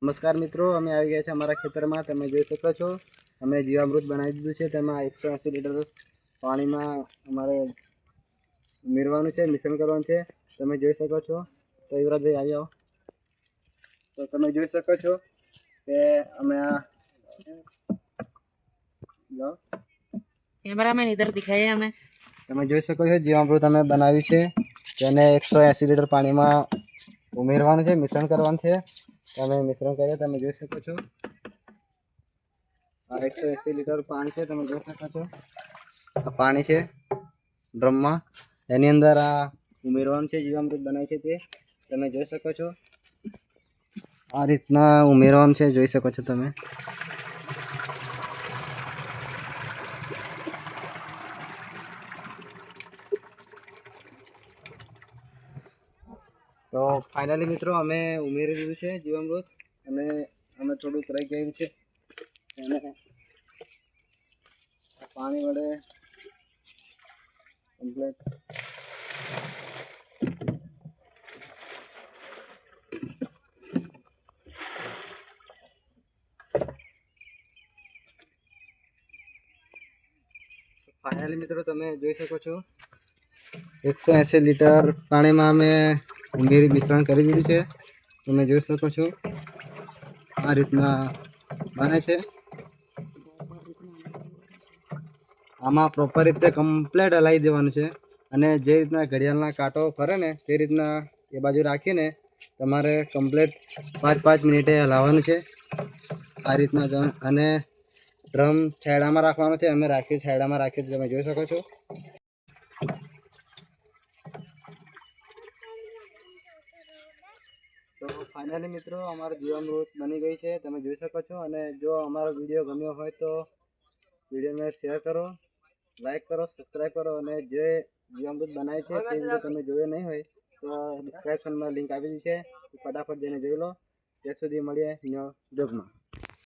નમસ્કાર મિત્રો, અમે આવી ગયા છે અમારા ખેતરમાં. તમે જોઈ શકો છો અમે જીવામૃત બનાવી દીધું છે. તેમાં 180 લીટર પાણીમાં અમારે ઉમેરવાનું છે, મિશ્રણ કરવાનું છે. તમે જોઈ શકો છો. તો યુવરાજભાઈ આવી જાઓ. તો તમે જોઈ શકો છો કે અમે આ कैमरामैन इधर दिखाइए हमें। તમે જોઈ શકો છો જીવામૃત અમે બનાવ્યું છે. તેને 180 લીટર પાણીમાં ઉમેરવાનું છે, મિશ્રણ કરવાનું છે. તમે મિશ્રણ કરીએ તમે જોઈ શકો છો. આ 180 લીટર પાણી છે. તમે જોઈ શકો છો આ પાણી છે ડ્રમમાં. એની અંદર આ ઉમેરવાનું છે, જીવામૃત બનાવ્યું છે તે તમે જોઈ શકો છો. આ રીતના ઉમેરવાનું છે, જોઈ શકો છો તમે. તો ફાઇનલી મિત્રો અમે ઉમેરી દીધું છે જીવામૃત, અને અમે થોડુંક રહી ગયું છે એને પાણી વડે કમ્પ્લીટ ફાઇનલી મિત્રો તમે જોઈ શકો છો 180 લીટર પાણીમાં અમે ઉમેરી મિશ્રણ કરી દીધું છે. તમે જોઈ શકો છો આ રીતના બને છે. આમાં પ્રોપર રીતે કમ્પ્લીટ હલાવી દેવાનું છે, અને જે રીતના ઘડિયાળના કાંટો ફરે ને તે રીતના એ બાજુ રાખીને તમારે કમ્પ્લીટ 5-5 મિનિટે હલાવવાનું છે આ રીતના. અને ડ્રમ છાયડામાં રાખવાનો છે. અમે રાખ્યું છાયડામાં રાખ્યું, તમે જોઈ શકો છો. તો ફાઇનલી મિત્રો અમારું જીવામૃત બની ગઈ છે, તમે જોઈ શકો છો. અને જો અમારો વિડીયો ગમ્યો હોય તો વિડીયોને શેર કરો, લાઈક કરો, સબસ્ક્રાઈબ કરો. અને જે જીવામૃત બનાવે છે તે વિડીયો તમે જોયો નહીં હોય તો ડિસ્ક્રિપ્શનમાં લિંક આપી દીધી છે, ફટાફટ જઈને જોઈ લો. ત્યાં સુધી મળીએ ન્યૂ બ્લોગમાં.